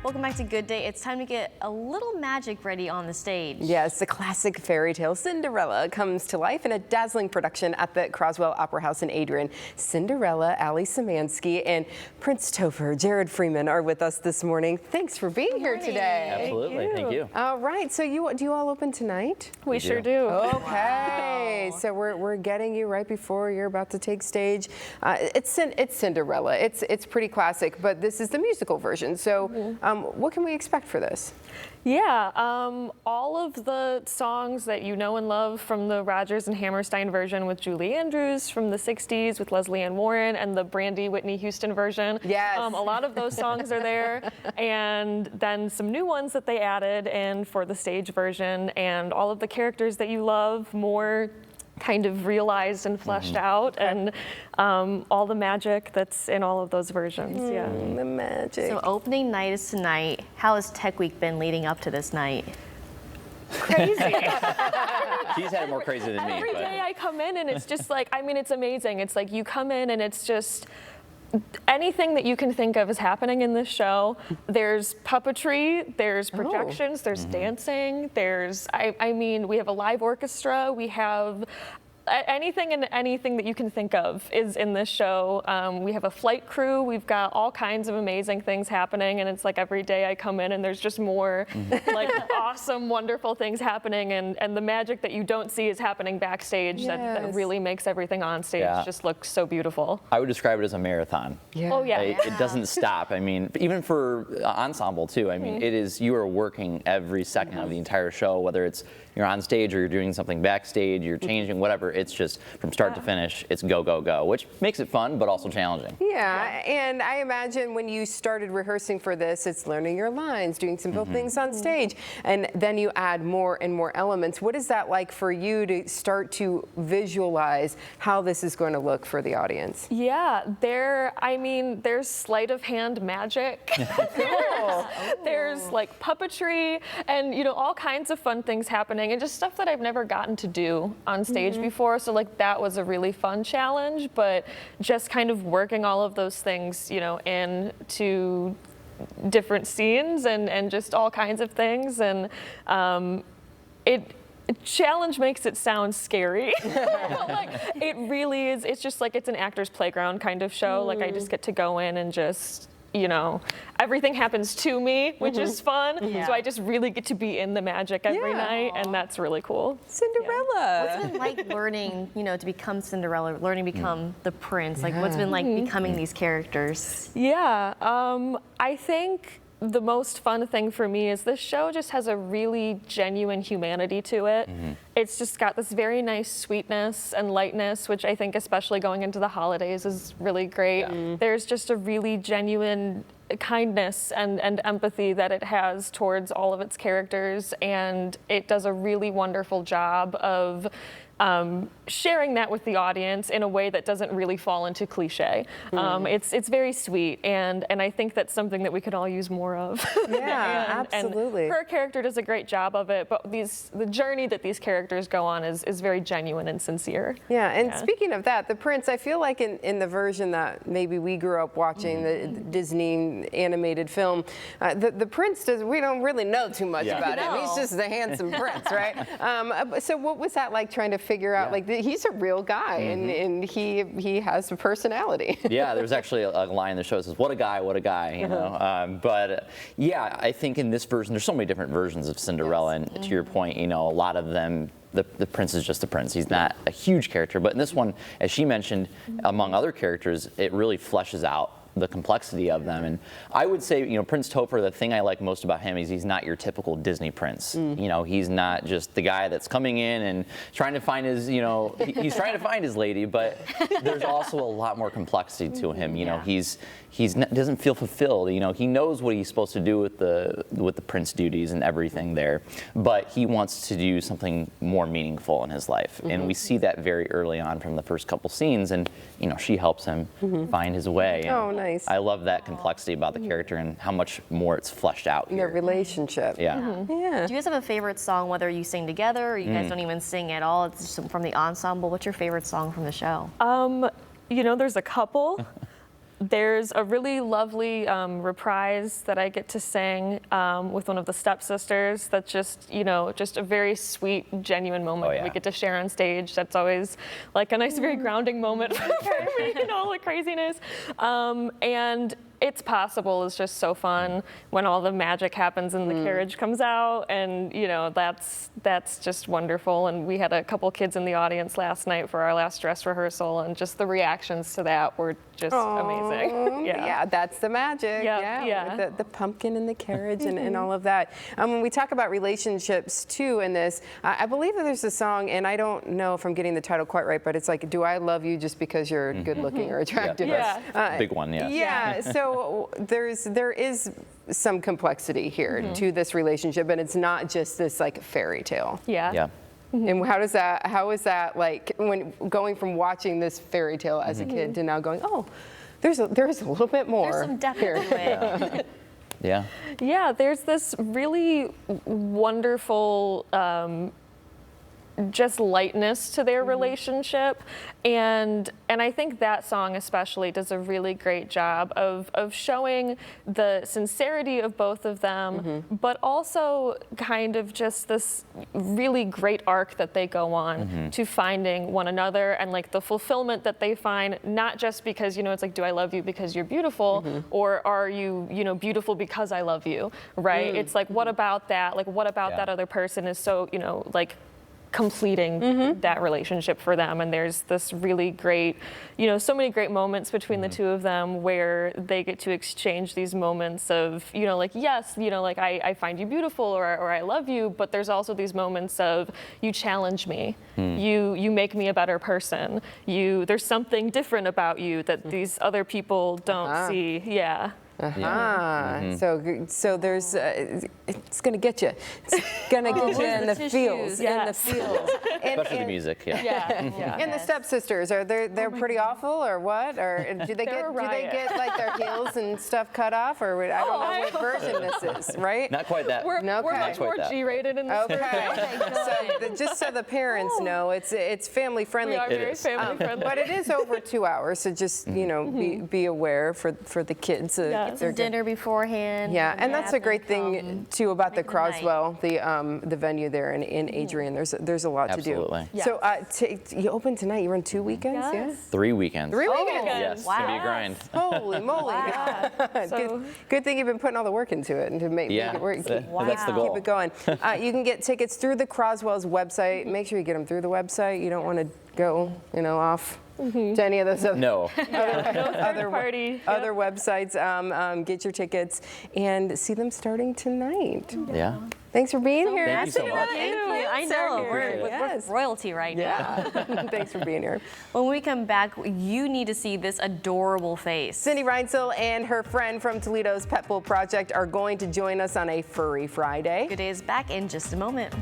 Welcome back to Good Day. It's time to get a little magic ready on the stage. Yes, the classic fairy tale Cinderella comes to life in a dazzling production at the Croswell Opera House in Adrian. Cinderella, Szymanski, and Prince Topher, Jared Freeman are with us this morning. Thanks for being here today. Absolutely, thank you. All right, so do you all open tonight? We sure do. Okay, Wow. so we're getting you right before you're about to take stage. It's Cinderella. It's pretty classic, but this is the musical version. So what can we expect for this? Yeah, all of the songs that you know and love from the Rodgers and Hammerstein version with Julie Andrews from the 60s with Leslie Ann Warren and the Brandy Whitney Houston version. Yes. A lot of those songs are there, and then some new ones that they added in for the stage version, and all of the characters that you love more kind of realized and fleshed out, and all the magic that's in all of those versions. Yeah. The magic. So opening night is tonight. How has Tech Week been leading up to this night? Crazy. She's had it more crazy than me. Every day I come in and it's just like, I mean, it's amazing. It's like you come in and it's just anything that you can think of is happening in this show. There's puppetry, there's projections, there's dancing, there's, I mean, we have a live orchestra, we have anything and anything that you can think of is in this show. We have a flight crew, we've got all kinds of amazing things happening, and it's like every day I come in and there's just more like awesome, wonderful things happening, and the magic that you don't see is happening backstage that really makes everything on stage just look so beautiful. I would describe it as a marathon. Yeah. Oh yeah. It doesn't stop. I mean, even for ensemble too. I mean, it is, you are working every second of the entire show, whether it's you're on stage or you're doing something backstage, you're changing, whatever. It's just from start to finish, it's go, go, go, which makes it fun, but also challenging. Yeah, and I imagine when you started rehearsing for this, it's learning your lines, doing simple things on stage, and then you add more and more elements. What is that like for you to start to visualize how this is going to look for the audience? Yeah, there's sleight of hand magic. There's like puppetry and, you know, all kinds of fun things happening and just stuff that I've never gotten to do on stage before. So like that was a really fun challenge, but just kind of working all of those things, you know, into different scenes and just all kinds of things. And challenge makes it sound scary. Like it really is. It's just like it's an actor's playground kind of show. Like I just get to go in and just, you know, everything happens to me, which is fun. So I just really get to be in the magic every night, and that's really cool. Cinderella. What's it been like learning, you know, to become Cinderella, learning to become the prince? Like what's been like becoming these characters? Yeah, I think the most fun thing for me is this show just has a really genuine humanity to it. It's just got this very nice sweetness and lightness, which I think especially going into the holidays is really great. There's just a really genuine kindness and empathy that it has towards all of its characters, and it does a really wonderful job of sharing that with the audience in a way that doesn't really fall into cliche. It's very sweet, and I think that's something that we could all use more of. Yeah, absolutely. And her character does a great job of it, but the journey that these characters go on is very genuine and sincere. Yeah, and speaking of that, the prince, I feel like in the version that maybe we grew up watching, the Disney animated film, the prince we don't really know too much about him. He's just the handsome prince, right? So what was that like trying to figure out, like he's a real guy and he has a personality. Yeah, there's actually a line in the show that says, what a guy, you know? But yeah, I think in this version, there's so many different versions of Cinderella, and to your point, you know, a lot of them, the prince is just a prince. He's not a huge character, but in this one, as she mentioned, among other characters, it really fleshes out the complexity of them. And I would say, you know, Prince Topher, the thing I like most about him is he's not your typical Disney prince. You know, he's not just the guy that's coming in and trying to find his, you know, he's trying to find his lady, but there's also a lot more complexity to him. You know, doesn't feel fulfilled. You know, he knows what he's supposed to do with the prince duties and everything there, but he wants to do something more meaningful in his life. And we see that very early on from the first couple scenes, and you know, she helps him find his way. Oh, nice. I love that complexity about the character and how much more it's fleshed out here. Their relationship. Yeah. Yeah. Do you guys have a favorite song, whether you sing together or you guys don't even sing at all? It's just from the ensemble. What's your favorite song from the show? You know, there's a couple. There's a really lovely reprise that I get to sing with one of the stepsisters. That's just, just a very sweet, genuine moment that we get to share on stage. That's always like a nice, very grounding moment for me and all the craziness. And It's Possible is just so fun when all the magic happens and the carriage comes out, and that's just wonderful. And we had a couple kids in the audience last night for our last dress rehearsal, and just the reactions to that were just amazing. Yeah, that's the magic. Yeah. With the pumpkin and the carriage and all of that. When we talk about relationships too in this, I believe that there's a song, and I don't know if I'm getting the title quite right, but it's like, "Do I love you just because you're good looking or attractive?" That's a big one, yes. Yeah. So there is some complexity here to this relationship, and it's not just this like fairy tale. Yeah. And how is that like when going from watching this fairy tale as a kid to now going, oh, there's a little bit more. There's some depth to it. Yeah. Yeah, there's this really wonderful just lightness to their relationship, and I think that song especially does a really great job of showing the sincerity of both of them, but also kind of just this really great arc that they go on to finding one another, and like the fulfillment that they find, not just because it's like, do I love you because you're beautiful, or are you beautiful because I love you, right? It's like, what about that? Like, what about that other person is so like completing that relationship for them. And there's this really great, so many great moments between the two of them where they get to exchange these moments of, like, yes, like I find you beautiful, or I love you, but there's also these moments of, you challenge me, you make me a better person, there's something different about you that these other people don't see. Yeah. So there's it's gonna get you. It's gonna get you in the feels. In the feels. Especially the music. Yeah. And the stepsisters, they're pretty awful, or what? Or do they get like their heels and stuff cut off, or I don't know what version this is, right? Not quite that. We're much more G-rated in this version. So just so the parents know, it's family friendly. We are very family friendly. But it is over 2 hours, so just be aware for the kids. Some dinner beforehand. Yeah, and that's a great thing too about the make the night. Croswell, the venue there in Adrian. There's a lot Absolutely. to do. So you open tonight. You run 2 weekends, Yes. 3 weekends. 3 weekends. Yes, it's gonna be a grind. Holy moly! Good thing you've been putting all the work into it and to make it work. That's the goal. Keep it going. You can get tickets through the Croswell's website. Make sure you get them through the website. You don't want to go, off to any of those other other websites. Get your tickets and see them starting tonight. Yeah. Thanks for being here. Thank you so much. Thank you. I know. We're royalty right now. Yeah. Thanks for being here. When we come back, you need to see this adorable face. Cindy Reinzel and her friend from Toledo's Pet Pool Project are going to join us on a Furry Friday. Good Day is back in just a moment.